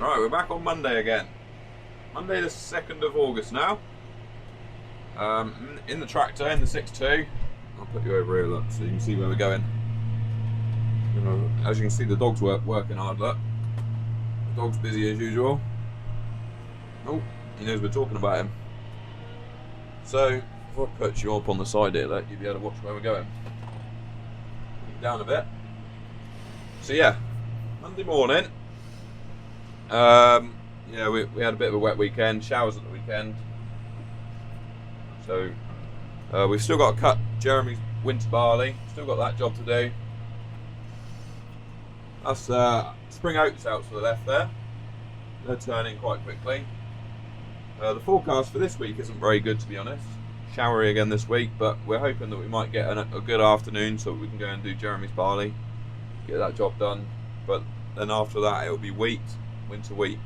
Right, we're back on Monday again. Monday the 2nd of August now. In the tractor, in the 6.2. I'll put you over here, look, so you can see where we're going. As you can see, the dog's working hard, look. The dog's busy as usual. Oh, he knows we're talking about him. So, if I put you up on the side here, look, you'll be able to watch where we're going. Down a bit. So yeah, Monday morning. Yeah, we had a bit of a wet weekend, showers at the weekend. So we've still got to cut Jeremy's winter barley, still got that job to do. That's spring oats out to the left there. They're turning quite quickly. The forecast for this week isn't very good, to be honest. Showery again this week, but we're hoping that we might get a good afternoon so that we can go and do Jeremy's barley, get that job done. But then after that it'll be wheat, winter wheat,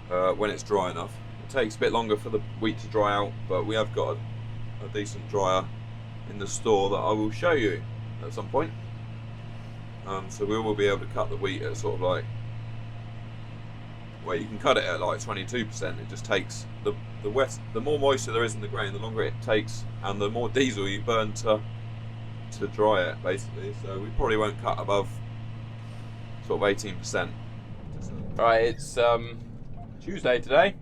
when it's dry enough. It takes a bit longer for the wheat to dry out, but we have got a decent dryer in the store that I will show you at some point. So we will be able to cut the wheat at sort of like, well, you can cut it at like 22%. It just takes the more moisture there is in the grain, the longer it takes, and the more diesel you burn to dry it, basically. So we probably won't cut above sort of 18%. Right, it's Tuesday today.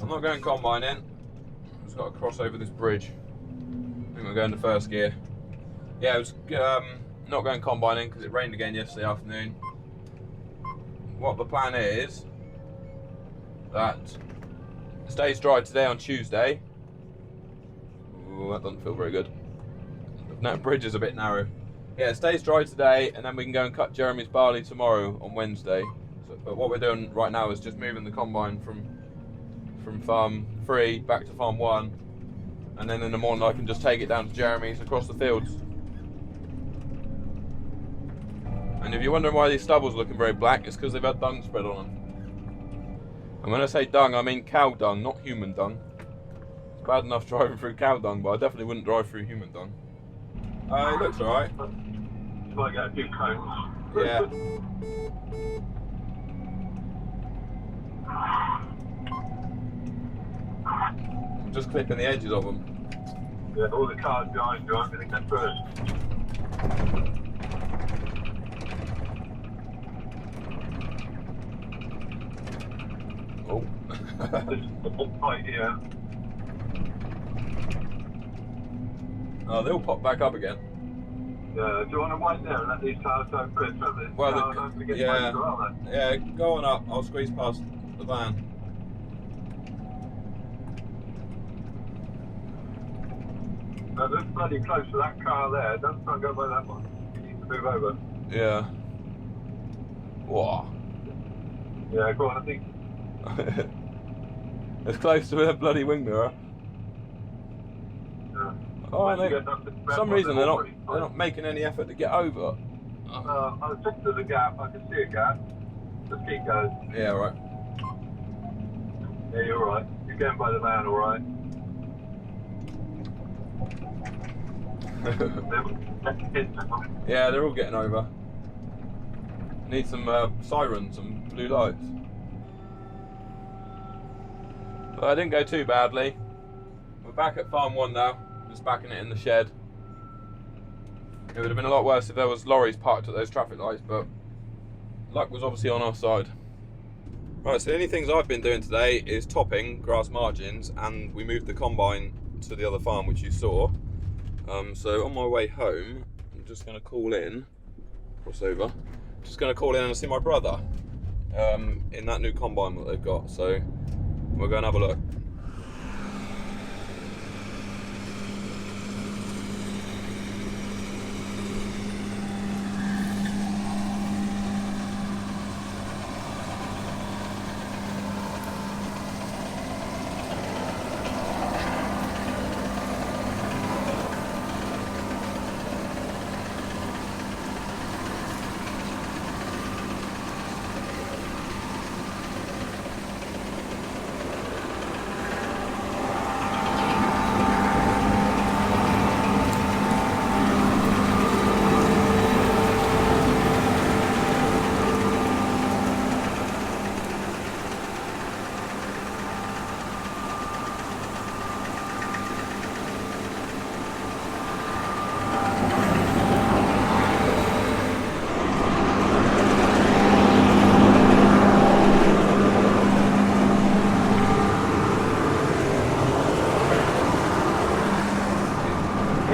I'm not going combining. I've just got to cross over this bridge. I think we're going to first gear. Yeah, I was not going combining because it rained again yesterday afternoon. What the plan is that it stays dry today on Tuesday. Ooh, that doesn't feel very good. That bridge is a bit narrow. Yeah, it stays dry today, and then we can go and cut Jeremy's barley tomorrow on Wednesday. So, but what we're doing right now is just moving the combine from farm 3 back to farm 1, and then in the morning I can just take it down to Jeremy's across the fields. And if you're wondering why these stubbles are looking very black, it's because they've had dung spread on them. And when I say dung, I mean cow dung, not human dung. It's bad enough driving through cow dung, but I definitely wouldn't drive through human dung. It looks alright. You might get a few cones. Yeah. I'm just clipping the edges of them. Yeah, all the cars behind you, I'm going to get first. Oh. Right here. Oh, they'll pop back up again. Yeah, do you want to wait there and let these cars go first? Well, yeah, go on up. I'll squeeze past the van. No, they're bloody close to that car there. Don't try and go by that one. You need to move over. Yeah. Whoa. Yeah, go on, I think. It's close to a bloody wing mirror. Yeah. Oh, for some reason they're not making any effort to get over. I was just to the gap. I can see a gap. Just keep going. Yeah, right. Yeah, you're right. You're getting by the van, all right. Yeah, they're all getting over. Need some sirens and blue lights. But I didn't go too badly. We're back at farm 1 now. Just backing it in the shed. It would have been a lot worse if there was lorries parked at those traffic lights, but luck was obviously on our side. Right, so the only things I've been doing today is topping grass margins, and we moved the combine to the other farm, which you saw. So on my way home, I'm just going to call in, cross over, just going to call in and see my brother in that new combine that they've got. So we'll go and have a look.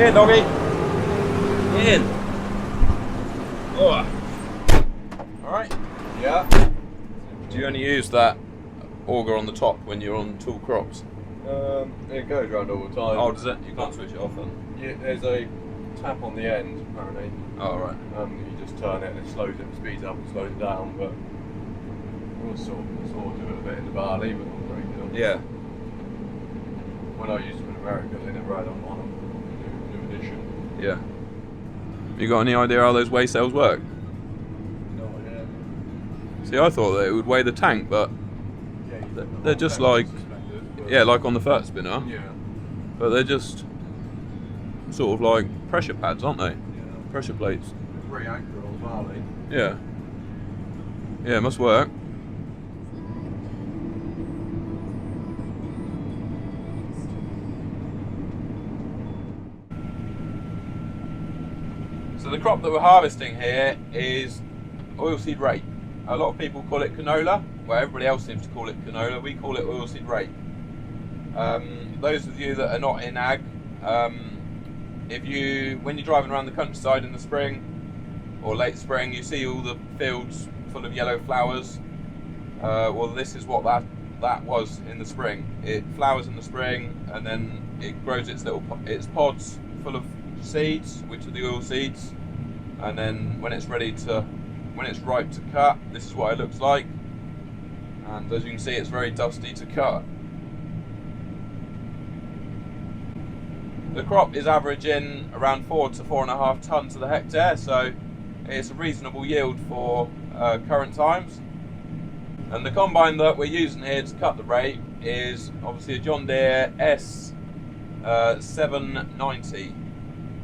Here, doggy. In. Oh. Alright. Yeah. Do you only use that auger on the top when you're on tall crops? It goes around all the time. Oh, does it? You can't switch it off then? Yeah, there's a tap on the end, apparently. Oh, right. You just turn it and it slows it, speeds up and slows it down, but we'll sort of do it a bit in the barley, but not very good. Yeah. When I used them in America, they never had on them. New edition. Yeah. You got any idea how those weigh cells work? No idea. See, I thought that it would weigh the tank, but Yeah, they're just like, yeah, like on the fat spinner, Yeah. but they're just sort of like pressure pads, aren't they? Yeah. Pressure plates. Great anchor on barley. Yeah. Yeah, it must work. So the crop that we're harvesting here is oilseed rape. A lot of people call it canola. Well, everybody else seems to call it canola. We call it oilseed rape. Those of you that are not in ag, when you're driving around the countryside in the spring or late spring, you see all the fields full of yellow flowers. Well, this is what that was in the spring. It flowers in the spring, and then it grows its pods full of seeds, which are the oil seeds. And then when it's ripe to cut, this is what it looks like. And as you can see, it's very dusty to cut. The crop is averaging around 4 to 4.5 tons to the hectare, so it's a reasonable yield for current times. And the combine that we're using here to cut the rape is obviously a John Deere S790i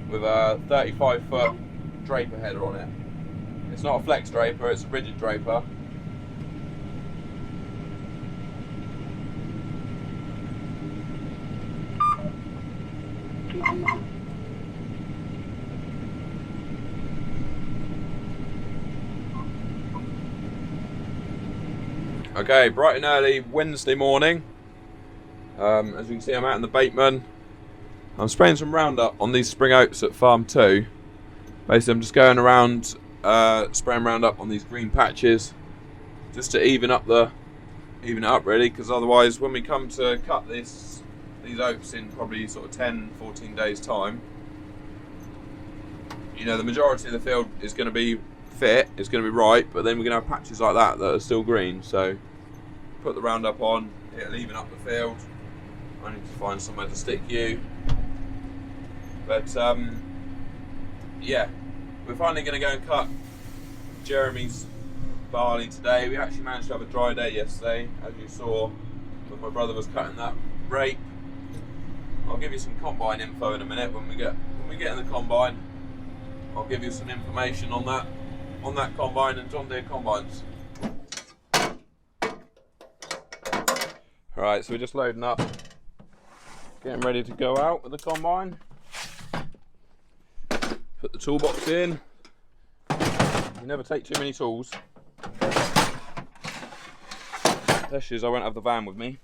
with a 35-foot draper header on it. It's not a flex draper, it's a rigid draper. Okay, bright and early Wednesday morning. As you can see, I'm out in the Bateman. I'm spraying some Roundup on these spring oats at Farm 2. Basically, I'm just going around spraying Roundup on these green patches, just to even it up really, because otherwise, when we come to cut these oats in probably sort of 10-14 days time, you know, the majority of the field is going to be fit, it's going to be ripe, but then we're going to have patches like that are still green. So put the Roundup on, it'll even up the field. I need to find somewhere to stick you, but yeah, we're finally going to go and cut Jeremy's barley today. We actually managed to have a dry day yesterday, as you saw when my brother was cutting that rape. I'll give you some combine info in a minute when we get in the combine. I'll give you some information on that combine and John Deere combines. Alright, so we're just loading up, getting ready to go out with the combine. Put the toolbox in. You never take too many tools, especially as I won't have the van with me.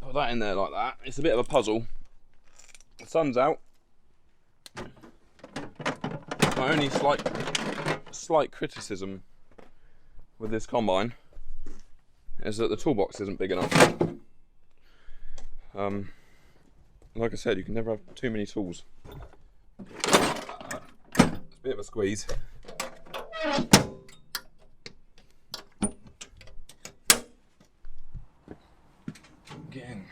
Put that in there like that. It's a bit of a puzzle. The sun's out. My only slight criticism with this combine is that the toolbox isn't big enough. Like I said, you can never have too many tools. It's a bit of a squeeze. Again.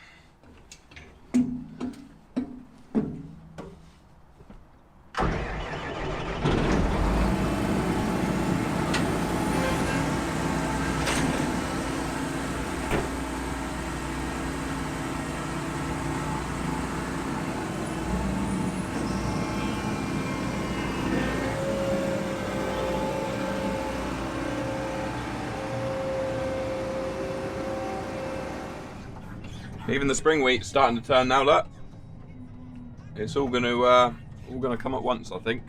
Even the spring wheat's starting to turn now. Look, it's all going to come at once, I think.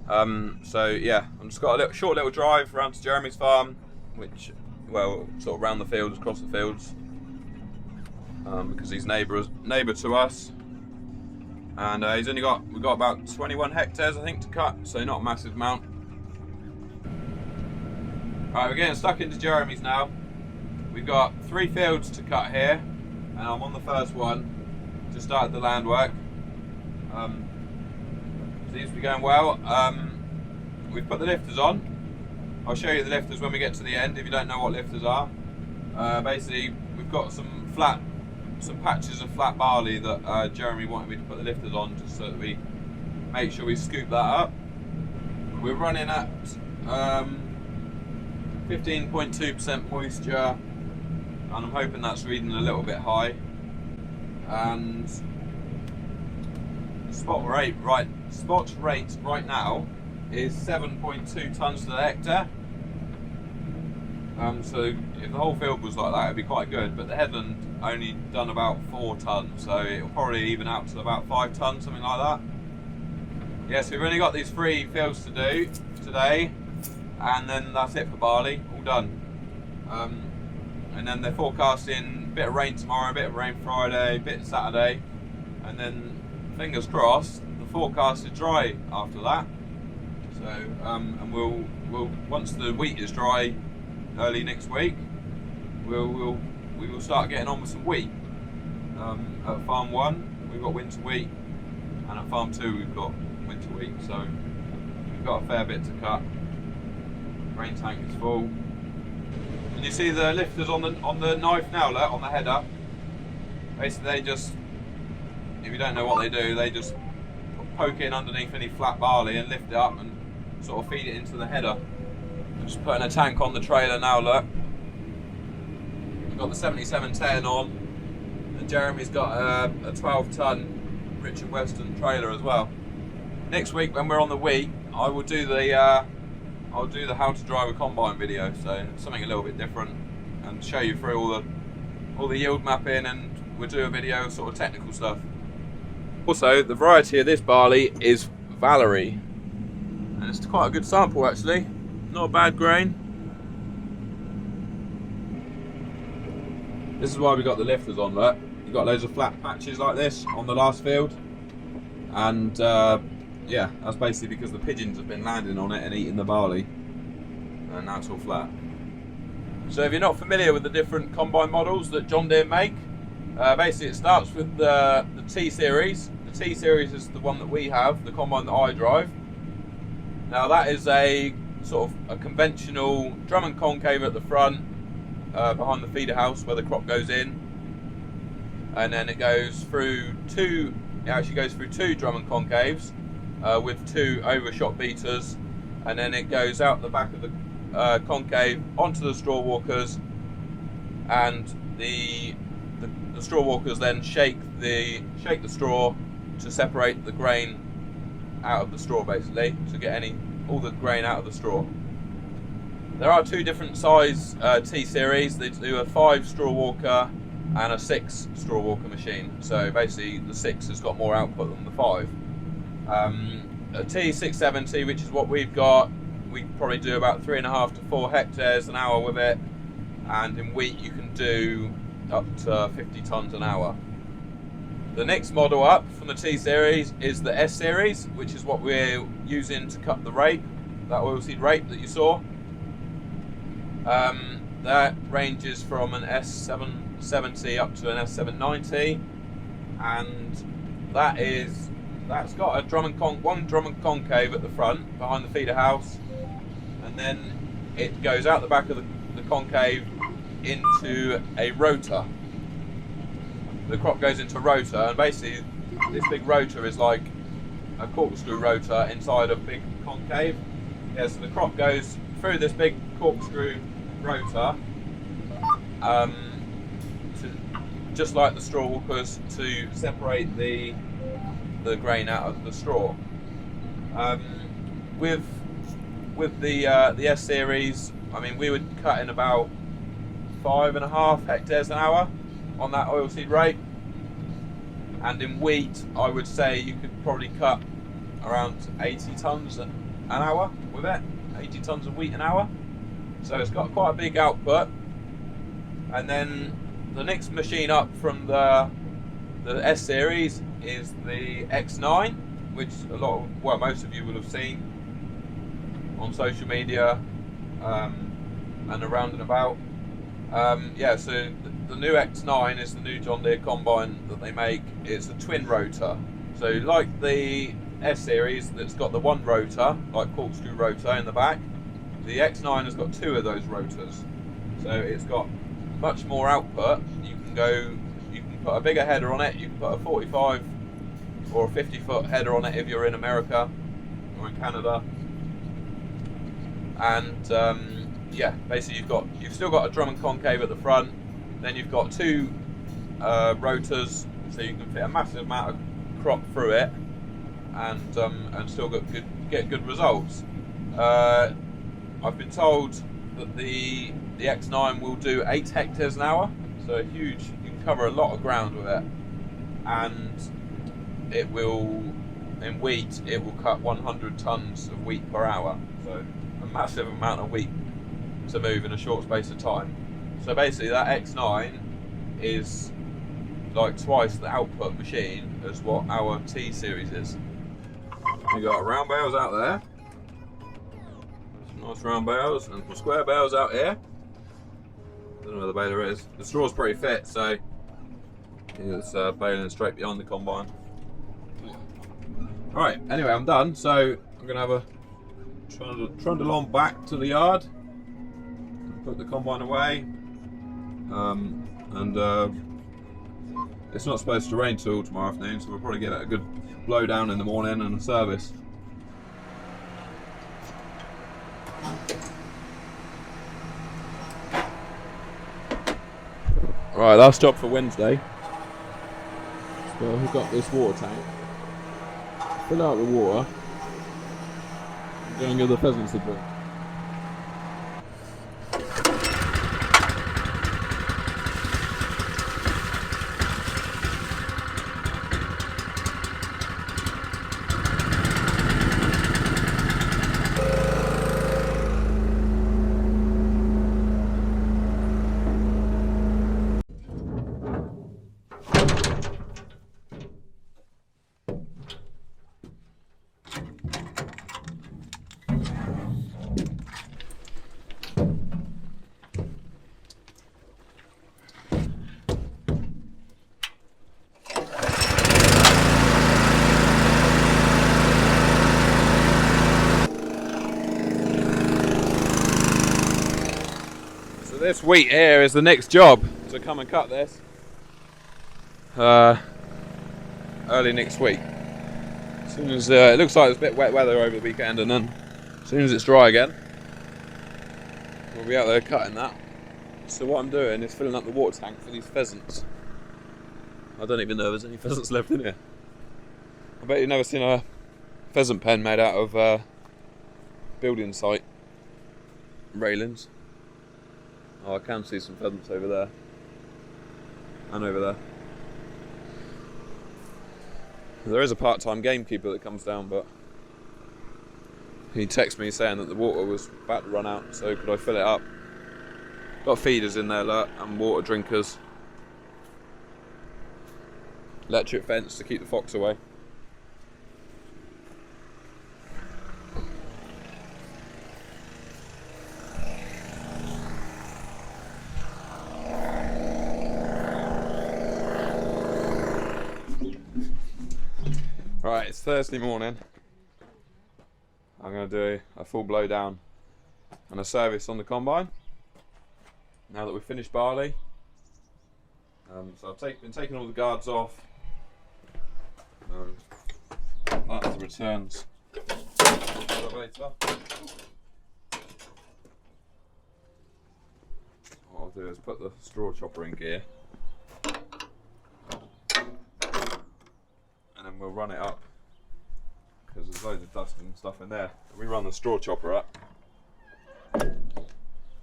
So yeah, I've just got a short little drive around to Jeremy's farm, which, well, sort of round the fields, across the fields. because he's neighbour to us, and we've got about 21 hectares I think to cut, so not a massive amount. Right, we're getting stuck into Jeremy's now. We've got 3 fields to cut here, and I'm on the first one. Just started the land work. Seems to be going well. We've put the lifters on. I'll show you the lifters when we get to the end if you don't know what lifters are. Basically, we've got some patches of flat barley that Jeremy wanted me to put the lifters on, just so that we make sure we scoop that up. We're running at 15.2% moisture, and I'm hoping that's reading a little bit high. And the spot rate right now is 7.2 tonnes to the hectare. So if the whole field was like that, it'd be quite good. But the headland only done about 4 tonnes, so it'll probably even out to about 5 tonnes, something like that. Yes, we've only got these 3 fields to do today, and then that's it for barley, all done. And then they're forecasting a bit of rain tomorrow, a bit of rain Friday, a bit Saturday, and then fingers crossed the forecast is dry after that. So and we'll once the wheat is dry early next week, we will start getting on with some wheat. At farm 1 we've got winter wheat, and at farm 2 we've got winter wheat, so we've got a fair bit to cut. Grain tank is full. And you see the lifters on the knife now, look, on the header. Basically they just, if you don't know what they do, they just poke in underneath any flat barley and lift it up and sort of feed it into the header. I'm just putting a tank on the trailer now, look. We've got the 7710 on, and Jeremy's got a 12-ton Richard Weston trailer as well. Next week when we're on the wheat, I will do the how to drive a combine video, so something a little bit different, and show you through all the yield mapping, and we'll do a video of sort of technical stuff. Also, the variety of this barley is Valerie, and it's quite a good sample actually, not a bad grain. This is why we got the lifters on, look. You've got loads of flat patches like this on the last field, and yeah, that's basically because the pigeons have been landing on it and eating the barley, and now it's all flat. So if you're not familiar with the different combine models that John Deere make, basically it starts with the T-Series. The T-Series is the one that we have, the combine that I drive. Now that is a sort of a conventional drum and concave at the front, behind the feeder house where the crop goes in, and then it goes through two drum and concaves, with 2 overshot beaters, and then it goes out the back of the concave onto the straw walkers, and the straw walkers then shake the straw to separate the grain out of the straw, basically, to get all the grain out of the straw. There are 2 different size T-Series. They do a 5 straw walker and a 6 straw walker machine, so basically the 6 has got more output than the 5. A T670, which is what we've got, we probably do about 3.5 to 4 hectares an hour with it, and in wheat you can do up to 50 tonnes an hour. The next model up from the T-Series is the S-Series, which is what we're using to cut the rape, that oilseed rape that you saw. That ranges from an S770 up to an S790, and that's got a one drum and concave at the front behind the feeder house, and then it goes out the back of the concave into a rotor. The crop goes into a rotor, and basically this big rotor is like a corkscrew rotor inside a big concave. Yeah, so the crop goes through this big corkscrew rotor, just like the straw walkers, to separate the grain out of the straw. With the S-Series, I mean, we would cut in about 5.5 hectares an hour on that oilseed rape, and in wheat I would say you could probably cut around 80 tonnes an hour with it, 80 tonnes of wheat an hour, so it's got quite a big output. And then the next machine up from the S series is the X9, which most of you will have seen on social media and around and about. Yeah, so the new X9 is the new John Deere combine that they make. It's a twin rotor. So like the S series that's got the one rotor, like corkscrew rotor in the back, the X9 has got two of those rotors. So it's got much more output. You can put a bigger header on it. You can put a 45 or a 50-foot header on it if you're in America or in Canada. And yeah, basically you've still got a drum and concave at the front. Then you've got two rotors, so you can fit a massive amount of crop through it, and still get good results. I've been told that the X9 will do 8 hectares an hour, so huge. You can cover a lot of ground with it, and it will, in wheat, it will cut 100 tons of wheat per hour. So a massive amount of wheat to move in a short space of time. So basically that X9 is like twice the output machine as what our T series is. We got round bales out there, some nice round bales, and some square bales out here. Don't know where the baler is. The straw's pretty fit, so it's baling straight behind the combine. Alright, anyway, I'm done, so I'm going to have a trundle on back to the yard, put the combine away, it's not supposed to rain till tomorrow afternoon, so we'll probably get a good blow down in the morning and a service. Right, last job for Wednesday. So I've got this water tank. Fill out the water. Go and give the pheasants a drink. This wheat here is the next job, so come and cut this early next week. As soon as it looks like there's a bit wet weather over the weekend, and then as soon as it's dry again, we'll be out there cutting that. So what I'm doing is filling up the water tank for these pheasants. I don't even know if there's any pheasants left in here. I bet you've never seen a pheasant pen made out of building site railings. Oh, I can see some pheasants over there and over there. There is a part-time gamekeeper that comes down, but he texted me saying that the water was about to run out, so could I fill it up? Got feeders in there, look, and water drinkers. Electric fence to keep the fox away. Right, it's Thursday morning. I'm going to do a full blow down and a service on the combine now that we've finished barley. So I've been taking all the guards off. That's the returns. What I'll do is put the straw chopper in gear, and then we'll run it up, because there's loads of dust and stuff in there. We run the straw chopper up, that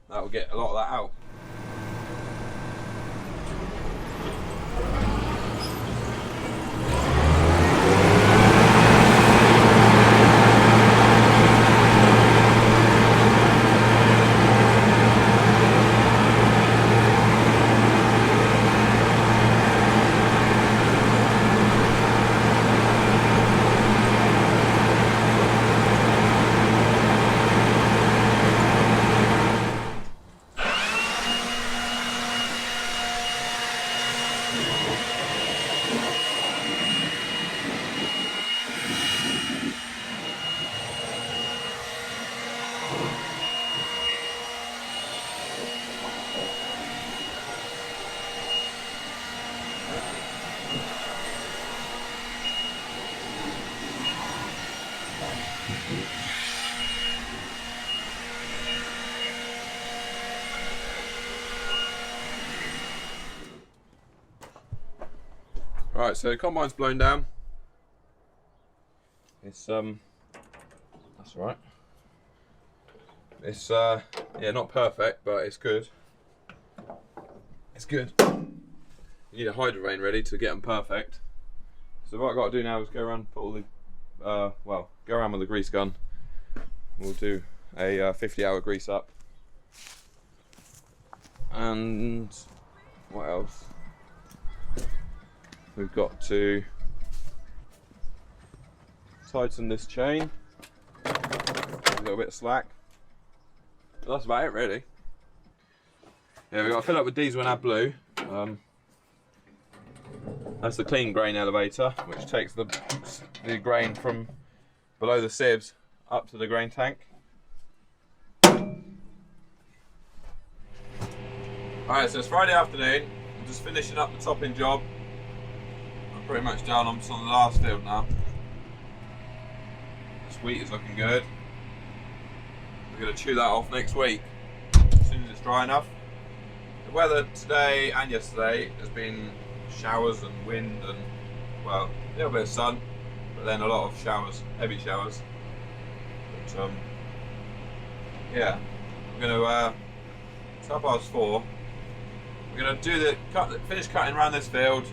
will get a lot of that out. Right, so the combine's blown down. It's that's all right. It's yeah, not perfect, but it's good. It's good. You need a hydro rain ready to get them perfect. So what I've got to do now is go around, put all the well, go around with the grease gun. We'll do a 50-hour grease up. And what else? We've got to tighten this chain, a little bit of slack. But that's about it really. Yeah, we've got to fill up with diesel and AdBlue. That's the clean grain elevator, which takes the grain from below the sieves up to the grain tank. Alright, so it's Friday afternoon. I'm just finishing up the topping job. Pretty much down. I'm just on the last field now. This wheat is looking good. We're going to chew that off next week as soon as it's dry enough. The weather today and yesterday has been showers and wind and, well, a little bit of sun, but then a lot of showers, heavy showers. But yeah, we're going to it's 4:30. We're going to do finish cutting around this field.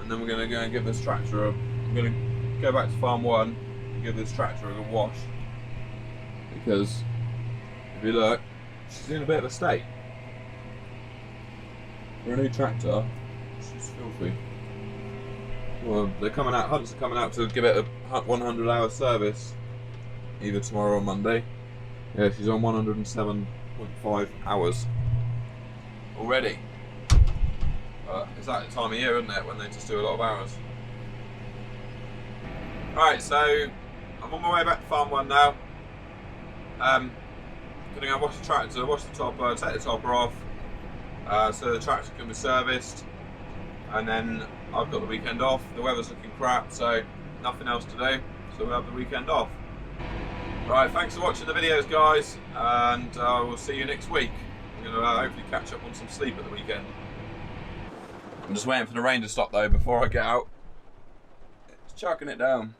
And then we're going to go and give this tractor I'm going to go back to farm 1 and give this tractor a good wash, because if you look, she's in a bit of a state. For a new tractor, she's filthy. Well, they're coming out, Hunts are coming out to give it a 100-hour service either tomorrow or Monday. Yeah, she's on 107.5 hours already. It's that time of year, isn't it, when they just do a lot of hours. Right, so I'm on my way back to farm 1 now. Gonna go wash the tractor, wash the topper, take the topper off, so the tractor can be serviced, and then I've got the weekend off. The weather's looking crap, so nothing else to do, so we'll have the weekend off. Right, thanks for watching the videos, guys, and we'll see you next week. I'm gonna hopefully catch up on some sleep at the weekend. I'm just waiting for the rain to stop though before I get out. It's chucking it down.